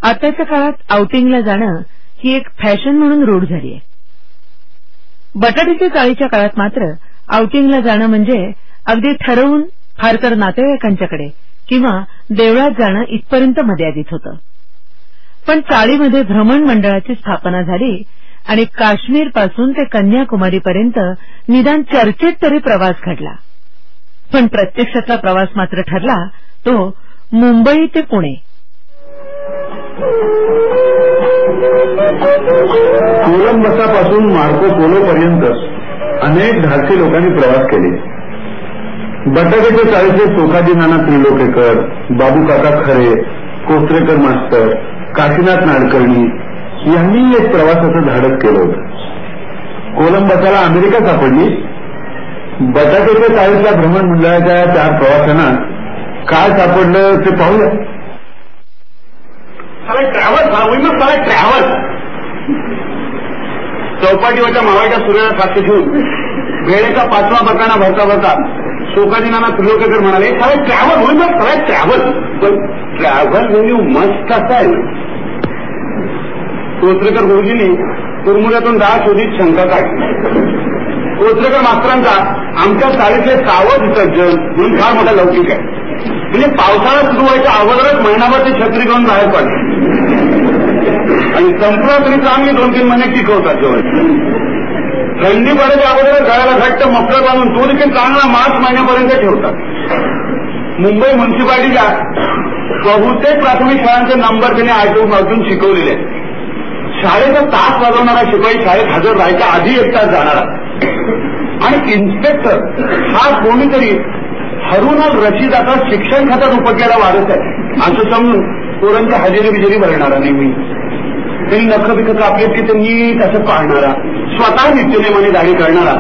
आताच्या काळात आउटिंगला जाणं ही एक फॅशन म्हणून रूढ झाली आहे. बटाट्याच्या चाळीच्या काळात मात्र आउटिंगला जाणं म्हणजे अगदी ठरवून फार तर नातेवाईकांच्याकडे किंवा देवळात जाणं इथपर्यंत मर्यादित होतं. पण चाळीमध्ये भ्रमण मंडळाची स्थापना झाली आणि काश्मीरपासून ते कन्याकुमारीपर्यंत निदान चर्चेत तरी प्रवास घडला. पण प्रत्यक्षातला प्रवास मात्र ठरला तो मुंबई ते पुणे. कोलंबसापासून मार्को पोलो पर्यंत अनेक धाडसी लोकांनी प्रवास केले. बटाट्याच्या चाळीचे सोखाजी नाना त्रिलोकेकर, बाबू काका खरे, कोसरेकर मास्तर, काशीनाथ नाडकर्णी यांनी एक प्रवासाचं धाडस केलं होतं. कोलंबसाला अमेरिका सापडली. बटाट्याच्या चाळीच्या भ्रमण मंडळाच्या 4 प्रवाशांना काय सापडलं ते पाहूया. ट्रॅव्हल चौपाटीवरच्या मावाच्या सूर्याला साक्षी ठेवून वेळेचा 5वा बकाना भरता भरता शोकाजी नाना त्रिलोकेकर म्हणाले, साला ट्रॅव्हल होईल मग साला ट्रॅव्हल. पण ट्रॅव्हल म्हणजे मस्त असा आहे ना. कोचरेकर गुरुजींनी कुरमुऱ्यातून 10 शोधित शंका काढली. कोचरेकर मास्तरांचा आमच्या चाळीतले सावध विसर्जन म्हणून फार मोठा लौकिक आहे. म्हणजे पावसाळा सुरू व्हायच्या अगोदरच महिनाभर ते छत्री घेऊन बाहेर पडले आणि संपला तरी चांगली 2-3 महिने टिकवतात जेवण. थंडी पडायच्या अगोदर गळ्याला घट्ट मफलर बांधून तो देखील चांगला मार्च महिन्यापर्यंत ठेवतात. मुंबई म्युन्सिपाल्टीच्या बहुतेक प्राथमिक शाळांचे नंबर त्यांनी आठवून शिकवलेले आहेत. शाळेचा तास वाजवणारा शिपाई शाळेत हजर राहायच्या आधी 1 तास जाणारा आणि इन्स्पेक्टर हा कोणीतरी हरून अल रशीद आता शिक्षण खात्यात उपटलेला वारस आहे असं समजून पोरांच्या हजेरी बिजेरी भरणारा नेहमी. त्यांनी नख बिख कापले की ते नीट असं पाळणारा, स्वतः नित्यनेमाने दाढी करणारा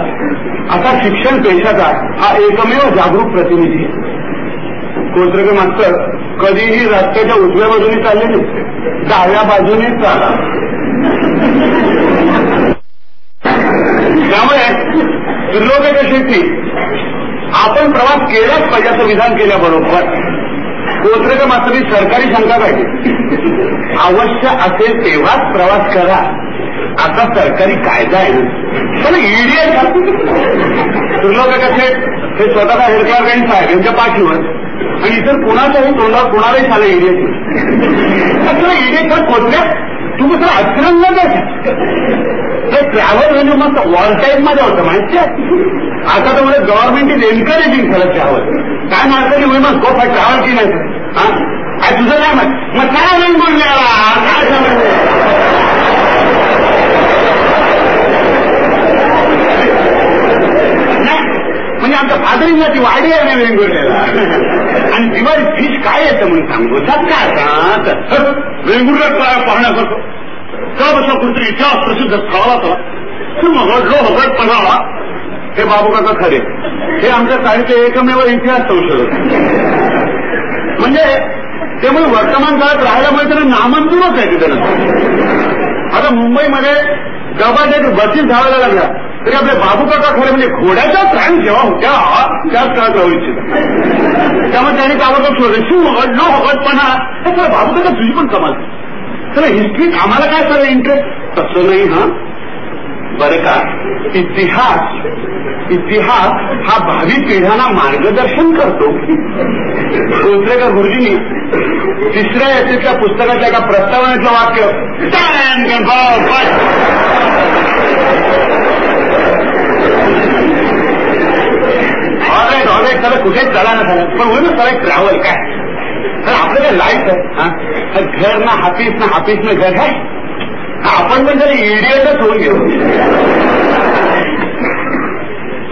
असा शिक्षण पेशाचा हा एकमेव जागरूक प्रतिनिधी आहे. कोचरेकर मास्तर कधीही रस्त्याच्या उजव्या बाजूने चालले नाही, डाव्या बाजूने चाला. त्यामुळे त्रिलोकेकर शेट्टी आपण प्रवास केलाच पाहिजे असं विधान केल्याबरोबर कोचरेकर मास्तरांनी सरकारी शंका काढली. अवश्य असेल तेव्हाच प्रवास करा आता सरकारी कायदा आहे ना. पण ईडी आहे. त्रिलोकेकर शेठ हे स्वतःचा हेडक्लार्क साहेब यांच्या पाठीवर आणि इतर कुणाच्याही तोंडावर कुणालाही झालं ईडी. ईडी तर कोचऱ्या तुम्ही सर आचरण न द्यायचं. हे ट्रॅव्हल म्हणजे मग वॉर टाईम मध्ये होतं माहिती आहे. आता तर म्हणजे गव्हर्नमेंट इज एनकरेजिंग खरं ट्रॅव्हल. काय मार्गाने होईल मग गो फाय ट्रॅव्हल की नाही तुझं काय मग काय नाही बोलले काय म्हणजे आमच्या फादरीला ती वाडी आहे ना वेंगुर्ल्याला आणि दिवाळी फिश काय येतं म्हणून सांगू काय वेंगुर्ल्यात पाहण्यासारखं का बसा कुठतरी इतिहास प्रसिद्ध स्थळाला चला मग लो पणावा. हे बाबू काका खरे हे आमच्या चाळीचे एकमेव इतिहास संशोधक म्हणजे त्यामुळे वर्तमान काळात राहायला पाहिजे त्यांना नामांतरच आहे तिथे. आता मुंबईमध्ये डबात एक बसीस धावायला लागला तरी आपले बाबू काका खरे म्हणजे घोड्याच्या प्राण जेव्हा होत्या त्याच काळात राहू इच्छित. त्यामुळे त्यांनी ताबडतोब शोधले लो हवटपणा हे सर बाबू काका तुझी पण कमाल. तर हिस्ट्रीत आम्हाला काय सर इंटरेस्ट तसं नाही. हा बरं का इतिहास हा भावी पिढ्यांना मार्गदर्शन करतो. कोचरेकर गुरुजींनी 3ऱ्या यादीतल्या पुस्तकाच्या एका प्रस्तावनेतलं वाक्य ऑलराईट त्याला कुठेच चला ना झालं पण होईल ना सर ट्रॅव्हल काय तर आपलं काय लाईफ आहे. घर ना हाफिस ना घर आहे. आपण पण जरी इडियटच होऊन गेलो.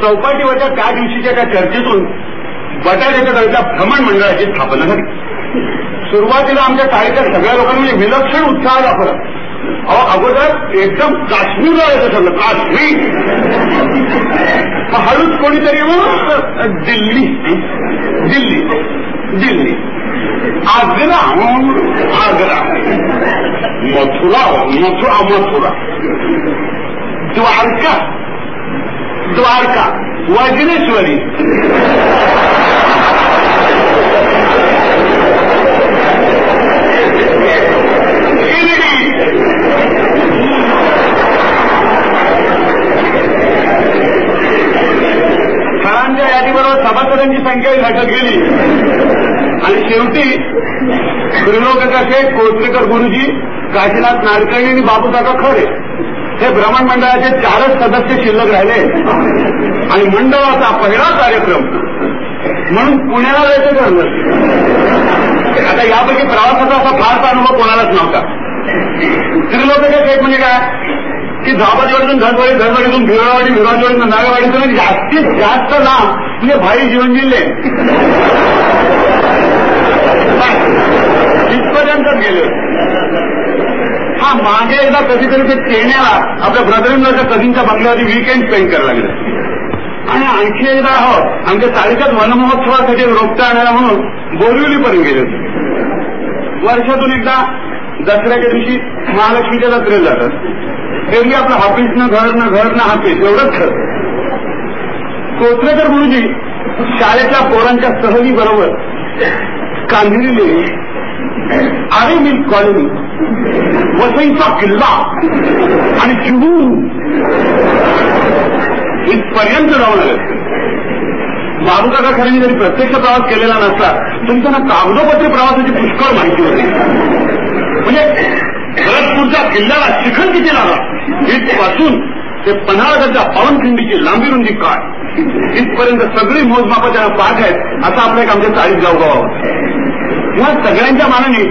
चौपाटीवरच्या त्या दिवशीच्या त्या चर्चेतून बटाट्याच्या दळच्या भ्रमण मंडळाची स्थापना झाली. सुरुवातीला आमच्या चाळीच्या सगळ्या लोकांनी विलक्षण उत्साह दाखवला. अगोदर एकदम काश्मीरला यायचं सगळं काश्मीर. हळूच कोणीतरी दिल्ली दिल्ली दिल्ली आग्रा आग्रा मथुरा मथुरा मथुरा द्वारका द्वारका वज्रेश्वरी सभासदांची संख्याही घटत गेली आणि शेवटी त्रिलोककाचे कोचरेकर गुरुजी, काशीनाथ नाडकर्णी आणि बापूकाका खरे हे भ्रमण मंडळाचे 4च सदस्य शिल्लक राहिले आणि मंडळाचा पहिला कार्यक्रम म्हणून पुण्याला जायचं ठरलं. आता यापैकी प्रवासाचा असा फारसा अनुभव कोणालाच नव्हता. त्रिलोकच्या एक म्हणजे काय की धाबाजीवाडीतून घरवाडीतून भिरवाडीतून नागवाडीतून जास्तीत जास्त लांब म्हणजे भाई जीवन जिल्हे इथपर्यंत गेले. हा मागे एकदा कधीतरी ते चेन्याला आपल्या ब्रदरिंगच्या कधींच्या बंगल्यावरती वीकेंड स्पेंड करायला लागले आणि आणखी एकदा आमच्या तालुक्यात वनमहोत्सवासाठी रोपटा आणायला म्हणून बोरिवलीपर्यंत गेले होते. वर्षातून एकदा दसऱ्याच्या दिवशी महालक्ष्मीच्या जत्रेला जातात. एरवी आपलं हाफीस न घर न हाफीस एवढंच खरं. कोचरेकर गुरुजी शाळेतल्या पोरांच्या सहली बरोबर कांदिरी लेणी, आरे मिल्क कॉलनी, वसईचा किल्ला आणि जुहू इथपर्यंत जाऊन आले. बाबूकाका खऱ्यांनी जरी प्रत्यक्ष प्रवास केलेला नसला तरी त्यांना कागदोपत्री प्रवासाची पुष्कळ माहिती होती. म्हणजे भरतपूरच्या किल्ल्याला शिखर किती लागला इथपासून ते पन्हाळगडच्या पावनखिंडीची लांबी रुंदी काय इथपर्यंत सगळी मोजमापं त्यांना पाठ आहेत. असा आपला एक आमच्या 40 गावगाव होता. या सगळ्यांच्या मानाने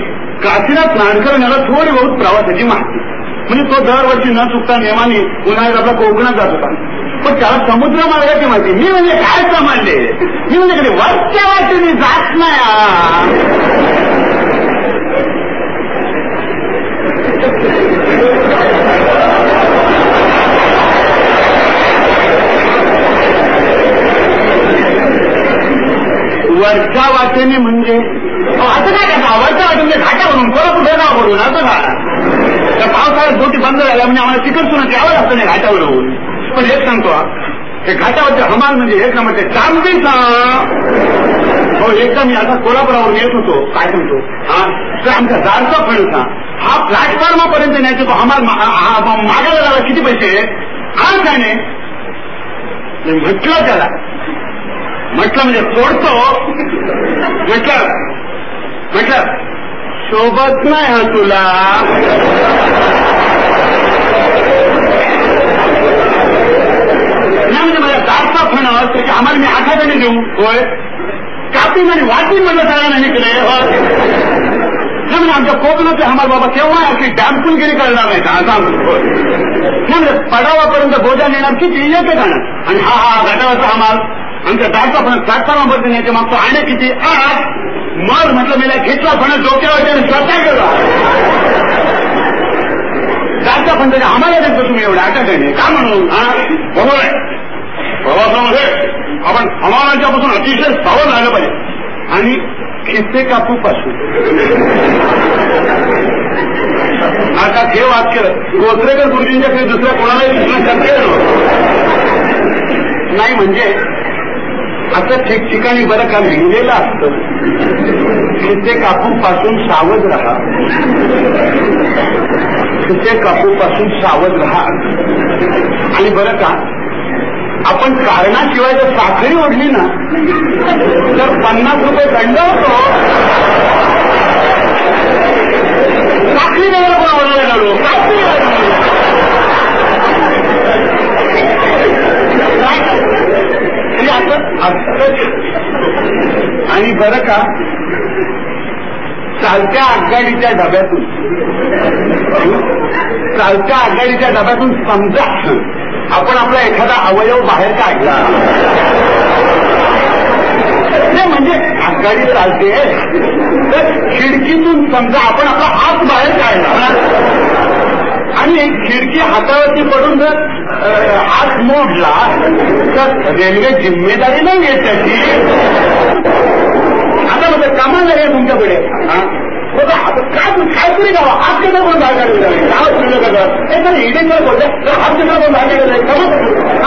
काशीनाथ नाडकर याला थोडी बहुत प्रवासाची माहिती. म्हणजे तो दरवर्षी न चुकता नियमाने उन्हाळ्यात आपला कोकणात जात होता. पण त्याला समुद्र मार्गाची माहिती. मी म्हणजे काय समजले, मी म्हणजे कधी वरच्या वाटेने जात नाही. वरच्या वाटेने म्हणजे असं काय करता, वरच्या वाटेने घाटावरून कोल्हापूर गाव भरून असं का त्या पावसाळ्यात बोटी बंद झाल्या म्हणजे आम्हाला तिकड सुद्धा यावं लागतं नाही घाटावरून. पण एक सांगतो ते घाटावरचे हमाल म्हणजे एक नंबर ते चांदीचा. हो एकदा मी आता कोल्हापुरावरून येत होतो काय सांगतो तर आमच्या दारचा फणसा हा प्लॅटफॉर्मापर्यंत न्यायचा तो हमाल मागायला झाला किती पैसे आज काय नाही म्हटलं त्याला. म्हटलं म्हणजे सोडतो म्हटलं सोबत नाही हा तुला. म्हणजे माझ्या दारचा फणस त्याची आम्हाला मी आखाड्याने देऊ होय कापीन आणि वाटीन म्हणलं सगळ्यांना निघले. म्हणजे आमच्या कोकणातले हमाल बाबा केव्हा अशी डॅम्पूलगिरी करणार नाही का सांगतो. म्हणजे पडावापर्यंत बोजा नेणार किती येते जाणार आणि हा घाटावरचा हमाल आमच्या दारचा फणस प्लॅटफॉर्मापर्यंत न्यायचे मागतो आणि किती 8 मग म्हटलं मला घेतला फणस डोक्यावर स्वतः गेला. दारचा फणस आम्हाला देतो तुम्ही एवढ्या आटाने का म्हणून बरोबर आहे. प्रवासामध्ये आपण हवामानाच्यापासून अतिशय सावध राहिलं पाहिजे आणि खिस्से कापू पासून. आता हे वाक्य कोचरेकर गुरुजींच्याकडे दुसऱ्या कोणालाही शक्य नाही. म्हणजे असं ठिकठिकाणी बरं का लिहिलेलं असतं खिस्से कापू पासून सावध राहा, खिस्से कापू पासून सावध राहा. आणि बरं का आपण कारणाशिवाय जर साखळी ओढली ना तर 50 रुपये दंड होतो. साखळी वेळेला पण ओढायला लागलो आणि बरं का चालत्या आगगाडीच्या डब्यातून समजा आपण आपला एखादा अवयव बाहेर काढला नाही म्हणजे आगगाडी चालते तर खिडकीतून समजा आपण आपला हात बाहेर काढला आणि खिडकी हातावरती पडून जर हात मोडला तर रेल्वे जिम्मेदारी नाही घेत त्याची. आता म्हणजे कमाल आहे तुमच्याकडे काय तरी गावा हात केंद्र कोण बाहेर काढलेला आहे गावात फिरलं कसं एखादं इडेकर बोलते तर हात केंद्र कोण बाहेर काढलेला आहे कमा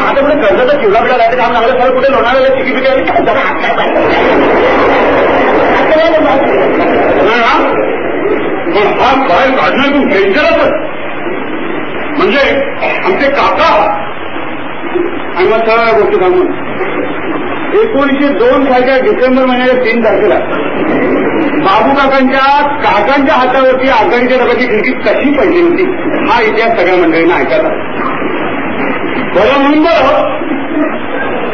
आता म्हणजे कर्जाचा चिवडा बिडा जायचं काम लागलं सर कुठे लोणावळ्याला चिकी पिकी आली काय जरा हात काय पाहिजे पण हात बाहेर काढण्यातून डेंजरच. म्हणजे आमचे काका आणि मग सगळ्या गोष्टी सांगून 1902 सालच्या डिसेंबर महिन्याच्या 3 तारखेला बाबू काकांच्या हातावरती आघाडीच्या डब्याची खिडकी कशी पडली होती हा इतिहास सगळ्या मंडळींना ऐकायचा. बरं म्हणून बरं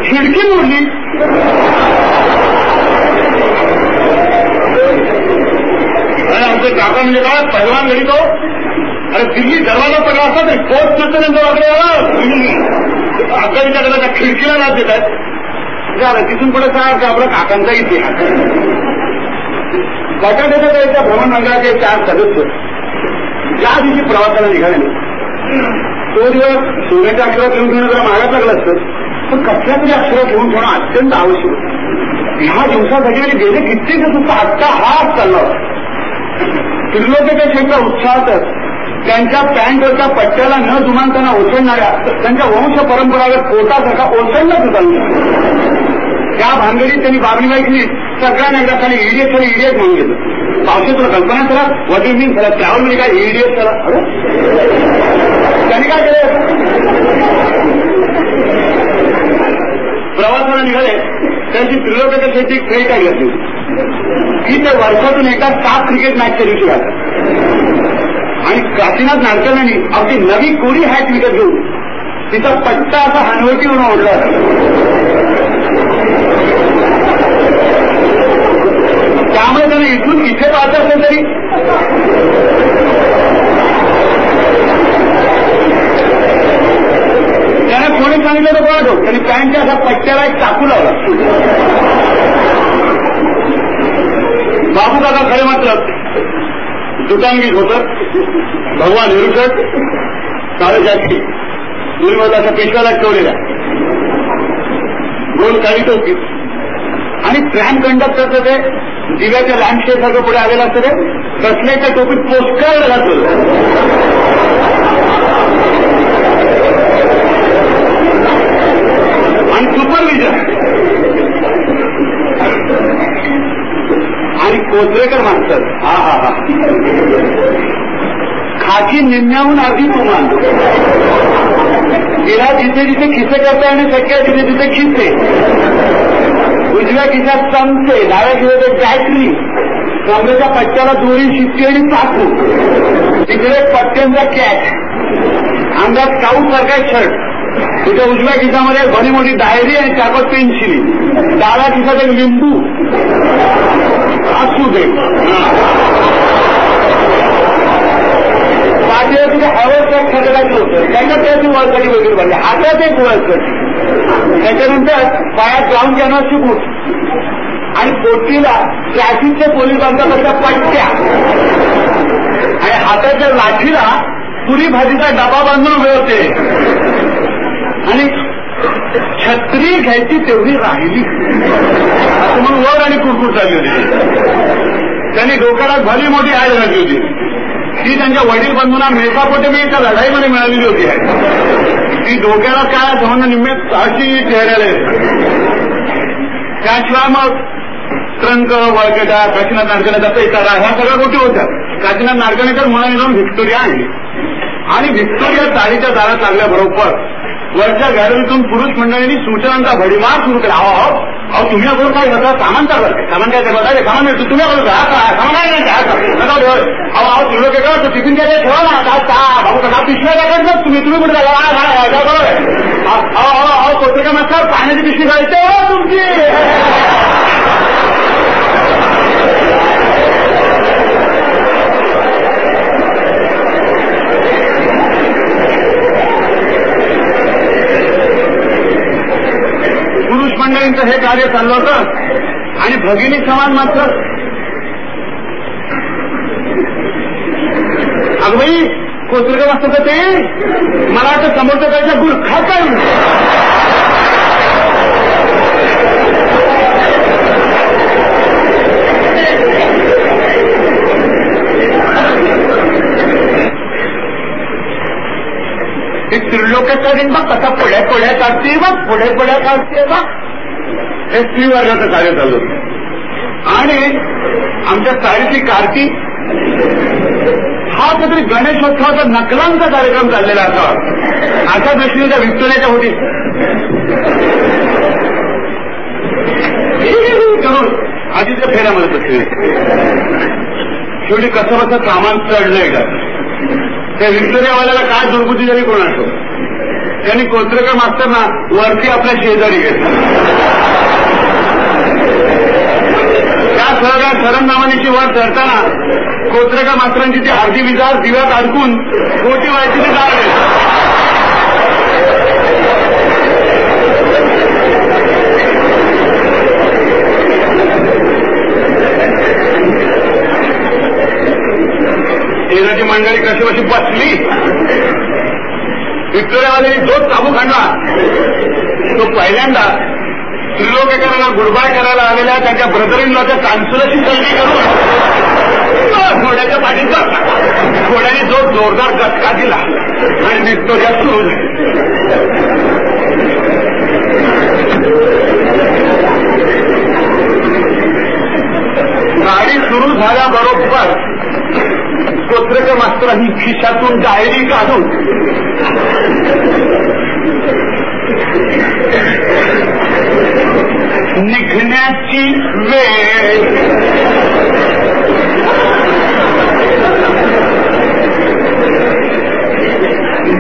खिडकी मोडली. अरे आमचे काका म्हणजे काय पहिलवान घडी तो. अरे दिल्ली दरवाजा पडला असता तरी पोस्ट नसतं त्यांचं वाकडे आघाडीच्या डब्याच्या खिडकीला लाभ देत आहेत. झालं तिथून पुढे सांगा आपला काकांचा इतिहास. बटाट्याच्या त्या भ्रमण मंडळाचे 4 सदस्य ज्या दिवशी प्रवासाला निघाले तो दिवस सोन्याच्या अक्षरात घेऊन ठेवणं जरा महागात लागलं असतं, पण कसल्या तरी अक्षरात घेऊन ठेवणं अत्यंत आवश्यक होतं. ह्या दिवसासाठी गेले कित्येक दिवस आत्ता हाच चालला होता. त्रिलोक्याच्या शेठचा उत्साहातच त्यांच्या पॅन्टवरच्या पट्ट्याला न जुमानताना ओसळणाऱ्या त्यांच्या वंश परंपरागत कोटासारखा ओसळलाच होता. त्या भानगडीत त्यांनी बाबरी बाईकली सगळ्यांना एकदा खाली इडियट म्हणून घेतलं. पावशी तुला कल्पना करा वॉट यू मीन झाला त्यावर म्हणजे काय इडियट झाला. त्यांनी काय केलं प्रवासाला निघाले त्यांची त्रिलोक्याच्या शेती खेळ काय घेतली की ते वर्षातून एकदा 7 क्रिकेट मॅचच्या दिवशी घालतात. आणि काशीनाथ नाडकर्ण्यांनी अगदी नवी कोरी हॅट विकत घेऊन तिचा पट्टा असा हनवटी म्हणून ओढला. त्यामुळे त्याने इथून इथे पाहत असेल तरी त्याने कोणी सांगितलं तर बघा त्यांनी पॅन्टच्या असा पट्ट्याला एक चाकू लावला. बाबू काका खरे मात्र दुटांगीत होतं. भगवान हिरुकट काळे जास्ती दुरीमध्ये असा पेशव्याला ठेवलेला गोल काळी टोपी आणि ट्रॅम कंडक्टरचं ते दिव्याच्या लॅम्पशेड सारखं पुढे आलेलं असतं ते कसल्याच्या टोपीत पोस्टकार्ड घातलं आणि सुपरविजन आणि कोचरेकर मास्तर. हा खाकी निम्म्याहून अर्धी तुमान तिला जिथे जिथे खिसे करता आणि सगळ्या तिथे तिथे खिसे. उजव्या खिशात चमचे, डाव्या खिशात बॅटरी, कमरेच्या पट्ट्याला दोरी शिट्टी आणि चाकू, तिकडे पट्ट्यांचा कॅच, अंगात काऊट सारखा शर्ट, तिथे उजव्या खिशामध्ये भरी मोठी डायरी आणि 4-5 पेन्सिली, डाव्या खिशात एक लिंबू असू दे. पाठीवर तिथे हवं खटकायचं होतं त्याच्यात त्याची वळकटी वगैरे बनली. हातात एक वळकटी, त्याच्यानंतर पायात ग्राउंड कॅनव्हासची बूट आणि पोटीला ट्रॅफिकच्या पोलिसांच्या कशा पट्ट्या आणि हाताच्या लाठीला पुरी भाजीचा डबा बांधून उभे होते. आणि छत्री घ्यायची तेवढी राहिली असं म्हणून वर आणि कुरकुर चालली होती. त्यांनी डोक्याला भली मोठी आड घातली होती. ती त्यांच्या वडील बंधूंना मेसापोटेमियाच्या लढाईमध्ये मिळालेली होती. ती डोक्याला काय धोरण निम्मे अशी चेहऱ्याला. त्याशिवाय मग ट्रंक, वळकेटा, काशीनाथ नाडकर्णीचा इशारा ह्या सगळ्या गोष्टी होत्या. काशीनाथ नाडकर्णीकर मुलांनी जाऊन व्हिक्टोरिया आणली आणि व्हिक्टोरिया चाळीच्या दारात लागल्याबरोबर वरच्या गॅलरीतून पुरुष मंडळींनी सूचनांचा भडीमार सुरू केला. अहो तुम्ही अगोदर काय करता सामान का करते, सामान काय करता, सामान मिळतो तुम्ही अगोदर सामान काय नाही. अहो तुला काय करा टिफिन काय ठेवा ना भाऊ कसा पिशव्या काय करतात तुम्ही कुठे अहो कोणते का मास्तर पाण्याची पिशवी घालते तुमची. मंडळींचं हे कार्य चाललं होतं आणि भगिनी समाज मात्र अगबाई कोचरेकर वाचतं ते मला वाटतं समोरच्या त्याच्या गुरखा काय त्रिलोक्याचा बघ कसा पुढ्या काढते बघ पुढ्या काढते बघ. हे स्त्री वर्गाचं कार्य चालू होतं आणि आमच्या चाळीची कार्ती हा काहीतरी गणेशोत्सवाचा नकलांचा कार्यक्रम चाललेला असा अशा दृष्टीने त्या व्हिक्टोरियाच्या होती. आधीच्या फेऱ्यामध्ये बसले. शेवटी कसं कसं सामान चढलंय का त्या व्हिक्टोरियावाल्याला काय दुर्बुद्धी झाली कोणाचं. त्यांनी कोचरेकर मास्तरना वरती आपल्या शेजारी घेतलं. त्या सगळ्या सरंजामानीची वर चढताना कोचरेकर मास्तरांची ती अर्धी विजार दिव्यात अडकून मोठी व्हायची ते जाळले. शेजारची मंडळी कशी कशी बसली. व्हिक्टोरियावाल्याने जो चाबू खांडला तो पहिल्यांदा त्रिलोकेकरांना गुडबाय करायला आलेल्या त्यांच्या ब्रदर-इन-लॉच्या कान्सुलची सलगी करून घोड्याच्या पाठीत बसला. घोड्याने जो जोरदार गटका दिला आणि व्हिक्टोरिया सुरू झाली. गाडी सुरू झाल्याबरोबर कोचरेकर मास्तरांनी खिशातून डायरी काढून निघण्याची वेळ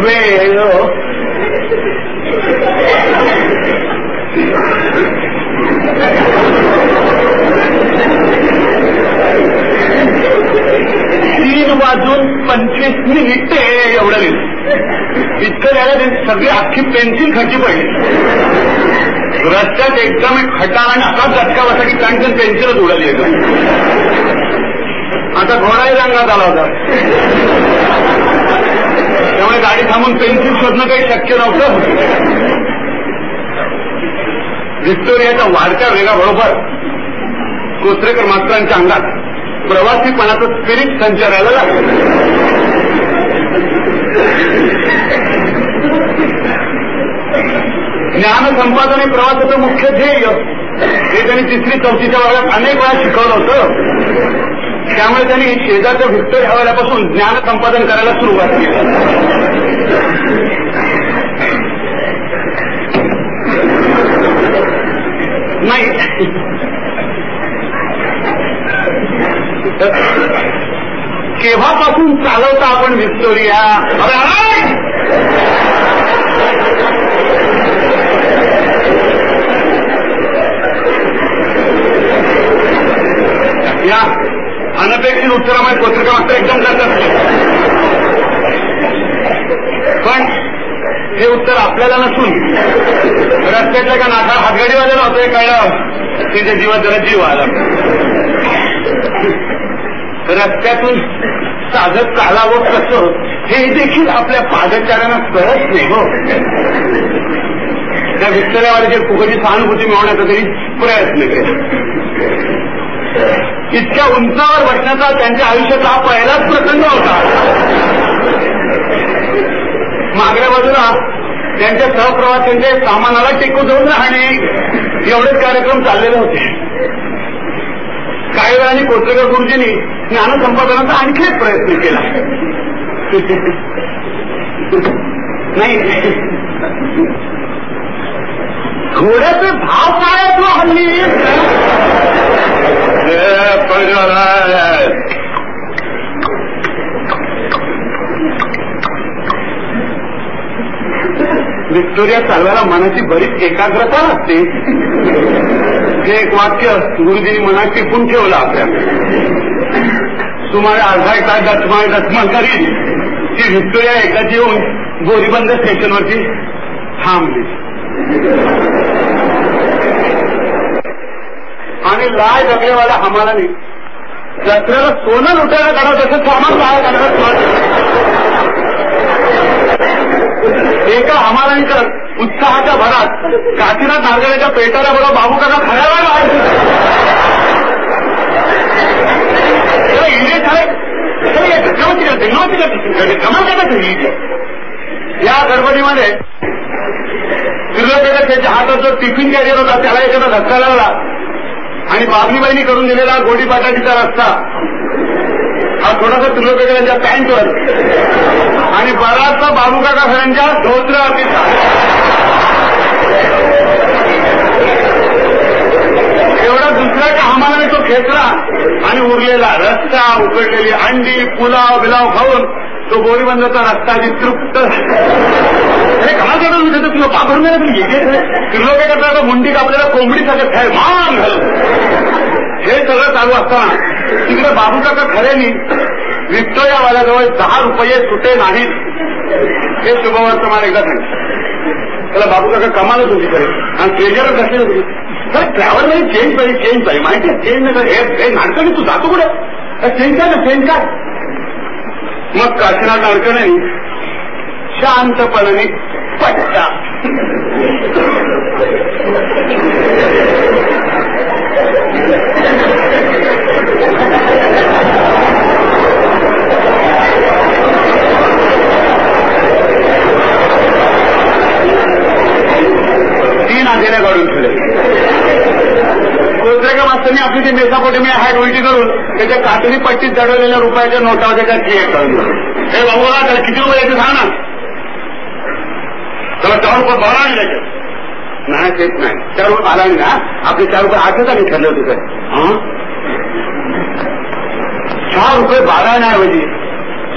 वेळ 3:25 एवढं लिहिलं. इतकं लिहायला त्यांची सगळी अख्खी पेन्सिल खर्ची पडली. रस्त्यात एकदम एक खटार आणि असा झटका बसा की त्यांचं पेन्सिलच उडाली एकदम. आता घोडाही रंगात आला होता त्यामुळे गाडी थांबून पेन्सिल शोधणं काही शक्य नव्हतं. व्हिक्टोरियाच्या वाढत्या वेगाबरोबर कोचरेकर मास्तरांच्या अंगात प्रवासीपणाचं स्पिरिट संचारायला लागलं. ज्ञान संपादन हे प्रवासाचं मुख्य ध्येय हे त्यांनी 3री-4थीच्या वर्गात अनेक वेळा शिकवलं होतं. त्यामुळे त्यांनी शेजारच्या व्हिक्टोरियावाल्यापासून ज्ञान संपादन करायला सुरुवात केली. नाही केव्हापासून चालवता आपण व्हिक्टोरिया. या अनपेक्षित उत्तरामध्ये कोचरेकर मास्तर एकदम करतात. पण हे उत्तर आपल्याला नसून रस्त्यातल्या का नाकार हातगाडीवाल्याला होतं हे कळलं. त्याच्या जीवात जरा जीव आला. रस्त्यातून साधत चालावं कसं हे देखील आपल्या पादचाऱ्यांना कळत नाही. हो त्या व्हिक्टोरियावाल्याची फुकटची सहानुभूती मिळवण्याचा तरी प्रयत्न केला. इतक्या उंचावर बसण्याचा त्यांच्या आयुष्याचा हा पहिलाच प्रसंग होता. मागल्या बाजूला त्यांच्या सहप्रवाशांच्या सामानाला टेकून देऊन राहणे एवढेच कार्यक्रम चाललेले होते. काही वेळाने कोचरेकर गुरुजींनी ज्ञानसंपादनाचा आणखी एक प्रयत्न केला. नाही घोड्याचे भाव काय आहेत ना हल्ली. व्हिक्टोरिया चालवायला मनाची बरीच एकाग्रता लागते. हे एक वाक्य गुरुजींनी मनात टिपून ठेवलं आपल्या. सुमारे अर्धा एक तास दचमाळ करीत ती व्हिक्टोरिया एकदाच येऊन बोरीबंद स्टेशनवरती थांबली आणि लाय डबेवाल्या हमालाने जत्रेला सोनं लुटायला काढावं त्याचं सामान बाहेर काढायला. एका हमालांच्या उत्साहाच्या भरात काशीनाथ नारगड्याच्या पेटाऱ्या बरोबर बाबू काका खऱ्याला या गडबडीमध्ये त्रिलोकेकर त्याच्या हातात जो टिफिन कॅरियर होता त्याला एखादा धक्का लागला आणि बाबलीबाईंनी करून दिलेला गोडी बटाटीचा रस्ता हा थोडासा त्रिलोकेकरांच्या पॅन्टवर आणि बराचसा बाबूकाका सरांच्या धोत्रावरती एवढा बसला का हमालाने तो खेचला आणि उरलेला रस्ता, उकडलेली अंडी, पुलाव बिलाव खाऊन तो बोरीबंदरचा रस्ता आधी तृप्त. अरे कमा करून विचारतो तुला बाबरून नाही तुम्ही किलो काय करता मुंडी आपल्याला कोंबडीसारखं खेळ मान घालून हे सगळं चालू असताना तिकडे बाबू काका खऱ्यानी विक्टोरियावाल्याजवळ 10 रुपये सुटे नाहीत हे शुभवर्तमान एकदा सांगितलं. त्याला बाबू काका कमालच होती खरे आणि ट्रेजर कसले होती. तर ट्रॅव्हल मध्ये चेंज पाहिजे माहिती आहे. चेंज नाही हे नाटकं तू जातो कुठे चेंज काय ना चेंज काय. मग काशीनाथ नाडकर्णी शांतपणाने पट्टा तीन आधेल्या काढून ठेवले. कोचरेकर मास्तरनी आपली ती मेसापोटेमी हॅट उलटी करून त्याच्या कातडी पट्टीत जडवलेल्या रुपयाच्या नोटा त्याच्या क्रिएट करून हे बाबूला त्याला किती रुपये यायचे सांग ना. त्याला 4 रुपये बारा आणि त्याच्यात नाही तेच नाही 4 रुपये बारा आणि ना आपले 4 रुपये 8च आम्ही ठरले होते सर. 4 रुपये बारा ऐवजी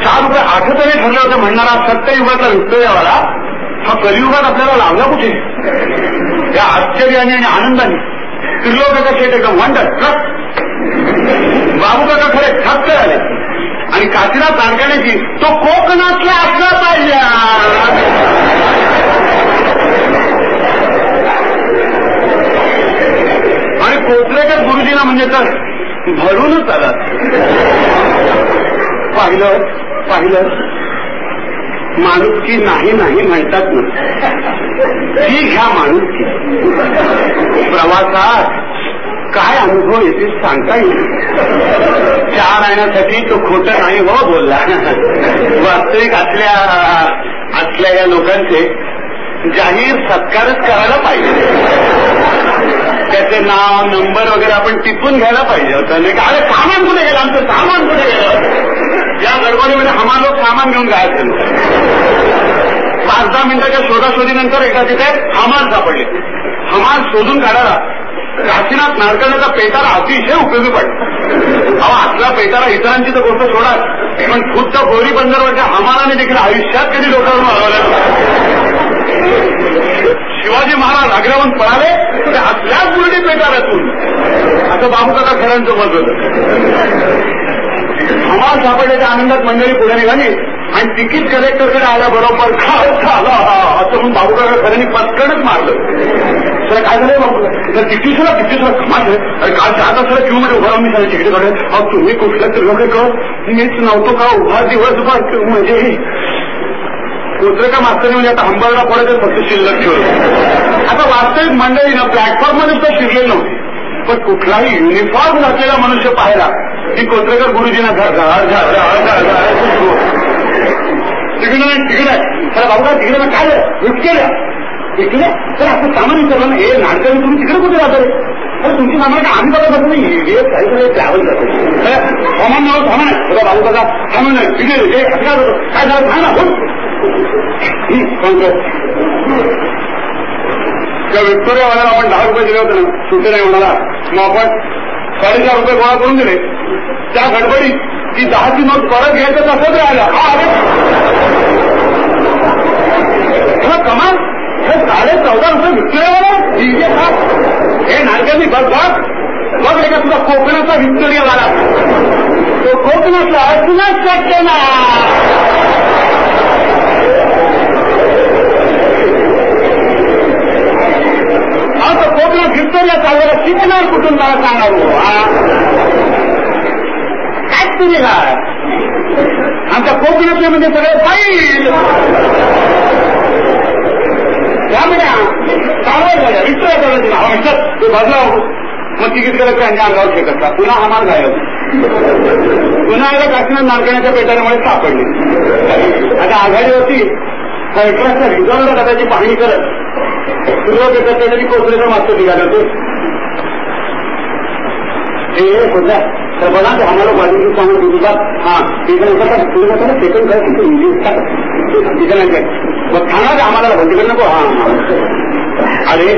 4 रुपये 8च आम्ही ठरले होते म्हणणारा सत्ययुगाचा विक्टोरियावाला हा कलियुगात आपल्याला लावला कुठे. त्या आश्चर्याने आणि आनंदाने त्रिलोकाचा शेट एकदम वंडर बाबू काका खरे थक्क झाले आणि काशीनाथ नाडकर्णीची तो कोकणातला असला पाहिजे. आणि कोचरेकर गुरुजींना म्हणजे तर भरूनच आला. पाहिलं माणुसकी नाही म्हणतात ना ती घ्या माणुसकी. प्रवासात काय अनुभव येते सांगता येईल. 4 आणण्यासाठी तो खोटं नाही हो बोलला. वास्तविक असल्या या लोकांचे जाहीर सत्कारच करायला पाहिजे. त्याचे नाव नंबर वगैरे आपण टिपून घ्यायला पाहिजे होतं. नाही का अरे सामान कुठे गेलं आमचं सामान कुठे गेलं. या गडबडीमध्ये हमाल लोक सामान घेऊन गायब झाले. 5-10 मिनिटाच्या शोधाशोधीनंतर एकदा तिथे हमाल सापडले. हमाल शोधून काढायला काशीनाथ नाडकर्णीचा पेटारा अतिशय उपयोगी पडला. असला पेटारा इतरांची तर गोष्ट सोडा पण खुद्द गोरी बंदरवरच्या हमालाने देखील आयुष्यात कधी डोक्यावरून हलवलं. शिवाजी महाराज आग्र्याहून पळाले तर असल्याच बुरडी पेटाऱ्यातून असं बाबू काका खऱ्यांचं मत होतं. हमाल सापडल्याच्या आनंदात मंडळी पुढे निघाली आणि तिकीट कलेक्टरकडे आल्याबरोबर असं म्हणून बाबू काका खऱ्यांनी पटकनच मारलं. सर काय झालंय बाबू तर तिकीटला कमाल अरे काल 4 तासाला क्यू मध्ये उभा राहून मी सगळं तिकीट काढले. अहो तुम्ही कुठलं त्रिलोकेकर मीच नव्हतो का उभा दिवसभर म्हणजे कोचरेकर मास्तरने म्हणजे आता हंबरला पडायचं फक्त शिल्लक ठेवलं. आता वास्तविक मंडळीनं प्लॅटफॉर्ममध्ये तर शिरलेलं नव्हते पण कुठलाही युनिफॉर्म घातलेला मनुष्य पाहिला की कोचरेकर गुरुजींना तिकडे नाही तर बाबा तिकडे काय विकलं इकडे तर असं सामान विचारलं ना हे नाडकर्णी तुम्ही तिकडे कुठे जातो रे. अरे तुमची सामान का आम्ही बघत असं नाही काही ट्रॅव्हल करतो सामान नाव सामान आहे बाबू दादा सामान नाही तिकडे काय झालं सांग ना बोल. त्या विक्टोरियावाल्याला आपण 10 रुपये दिले होते ना सुटे नाही म्हणाला. मग आपण 4.5 रुपये गोळा करून दिले. त्या गडबडीत ती 10ची नोट परत घ्यायचं तसंच राहिलं. कमाल हे 14.5 रुपये विक्टोरियावाला हे नाडकर्णी बघ रे का तुझा कोकणाचा विक्टोरियावाला तो कोकणातला असूनच शक्य ना. आता कोकणात विक्टोरिया चालवायला शिकणार कुठून मला सांगा. काय तुम्ही काय आमच्या कोकणातले म्हणजे सगळे पाहिजे त्यामुळे चालवायला विक्टोरिया चालवायची ते बदलाव मग तिकीट करत त्यांच्या अंगावर फेकत का पुन्हा हमाल गायब. पुन्हा एकदा काशीनाथ नाडकर्णीच्या पेटाऱ्यामुळे सापडली. आता आघाडीवरती कलेक्टरच्या रिझॉर्टला त्याची पाहणी करत सुरुवात येतात त्याची कोचरेकर मास्तर निघाले होते. हे सध्या तर बघा ते आम्हाला बाजूची सांगून दिवसात हा तिकडे सेकंड काय तिकडे मग सांगा ते आम्हाला बंद करू नको. हा अरे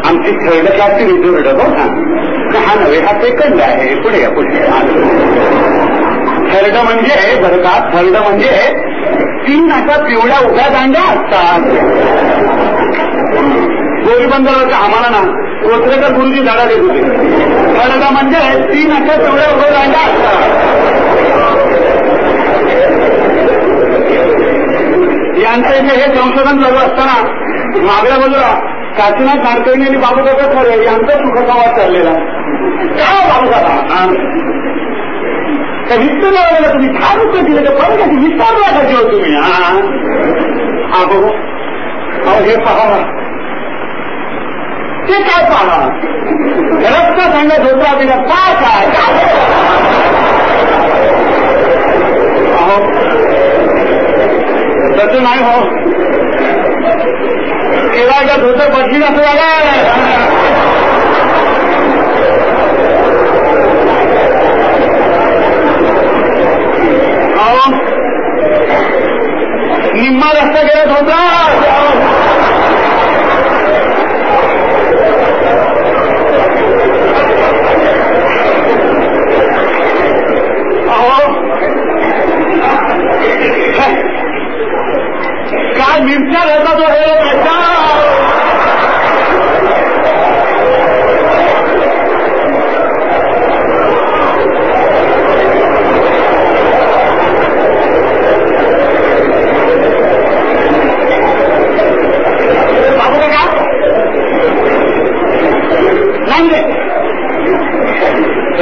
आमची थर्ड क्लासची रिझोर्ट हो ना, हा नव्हे, हा सेकंड आहे. पुढे या पुढे. थर्ड म्हणजे बरं का, थर्ड म्हणजे 3 अशा पिवळ्या उभ्या दांड्या असतात. गोरीबंदराचा आम्हाला ना कोचरेकर गुरुजी झाडा देत होते. थर्ड म्हणजे 3 अशा पिवळ्या उभ्या दांड्या असतात. यांचं इथे हे संशोधन चालू असताना मागल्या बाजूला काशीनाथ नाडकर्णी आणि बाबूकाका खरे यांचा सुखसंवाद चाललेला. काय बाबूकाका त्या विस्तार लावायला तुम्ही 10 रुपये दिले तर परत कशी विस्तार लागायचे हो तुम्ही? हा बघू, अहो हे पहा, ते काय पहा, रक्त सांगत होता तिला काय काय अहो तसं नाही हो, केव्हा धोतर बसली असं झालं. निम्मा रस्ता गेला होता. काय मिरच्या घालता तो हे त्याच्या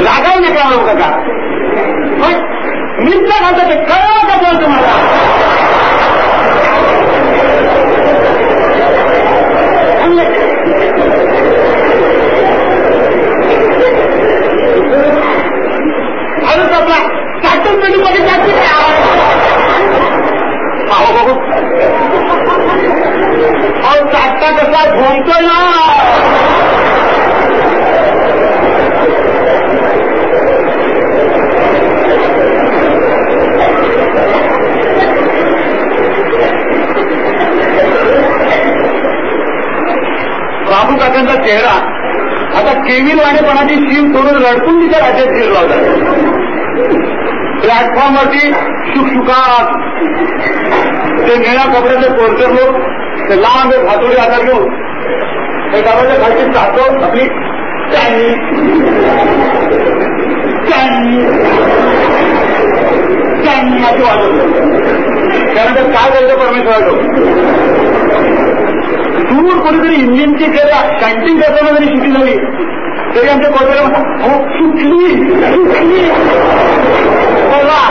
रागाव नका लोक का मिरच्या घालता ते कळलं का बोल तुम्हाला? अरे आपला चाटून पेटीमध्ये जाते अहो बघू, अहो चाटता कसा घुमतोय ना. बाबू काकांचा चेहरा आता केविलवाणेपणाची शीम सोडून रडकून तिच्या राज्यात शिरला होता. प्लॅटफॉर्मवरती शुकशुकाट ते निळ्या कपड्याचे पोरकर लोक ते लांब भातोडी हातात घेऊन ते गावाच्या खालची चाको आपली त्यांनी अशी वाजवत. त्यानंतर काय करायचं परमेश्वर दूर कोणीतरी इंजिनची कॅन्टीन करताना जरी सुटी झाली तरी आमच्या कोर्टाला म्हणतात हो सुटली बघा.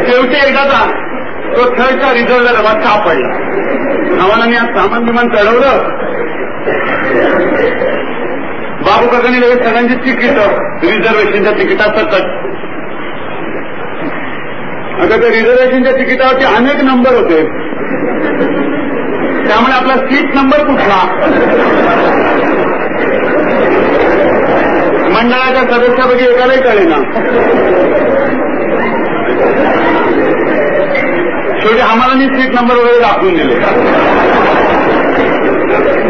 शेवटी एकदाचा तो थर्डचा रिझल्ट डबा सापडला. आम्हाला मी आज सामान विमान चढवलं. बाबू काकांनी लगेच सगळ्यांची तिकीट रिझर्वेशनच्या तिकिटासकट. आता त्या रिझर्वेशनच्या तिकिटावरती अनेक नंबर होते, त्यामुळे आपला सीट नंबर कुठला मंडळाच्या सदस्यापैकी एकालाही कळेना. शेवटी आम्हाला मी सीट नंबर वगैरे दाखवून दिले.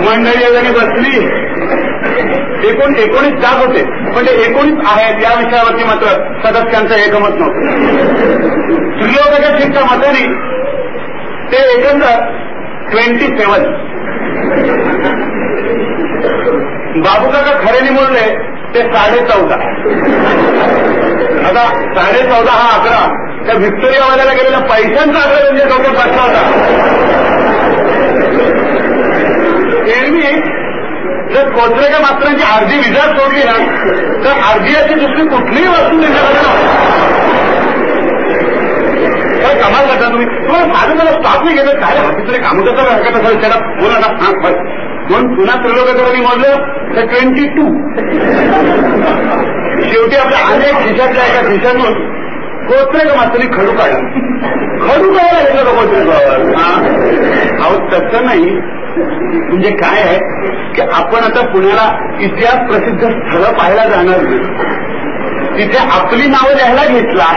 मंडळी वगैरे बसली. 19 जात होते, पण ते 19 आहेत या विषयावरती मात्र सदस्यांचं एकमत नव्हतं. त्रियोगाच्या सीटच्या मताने ते एकंदर 27. बाबूकाका खरेने बोलले ते 14.5. आता 14.5 हा आकडा त्या व्हिक्टोरियावाल्याला गेलेल्या पैशांचा आकडा म्हणजे डोक्यात बसला होता. एरवी जर कोचरेकर मास्तरांची अर्धी विजा सोडली ना तर अर्धी अशी दुसरी कुठलीही वस्तू देण्यात काय कमाल करता तुम्ही. तुम्हाला साधं मला स्टॉप नाही घेतलं काय हातीतले कामोदाचा हरकत असेल त्याला बोला ना. हा बस म्हणून पुन्हा त्रिलोकाकडे मोजलं तर 22. शेवटी आपल्या अनेक खिशातल्या एका खिशातून कोचरेकर मास्तरांनी खडू काढला. खडू काढायला घेतलं का कोचरेकर? अहो तसं नाही. म्हणजे काय आहे की आपण आता पुण्याला इतिहास प्रसिद्ध स्थळं पाहायला जाणार नाही, तिथे आपली नावं लिहायला घेतला.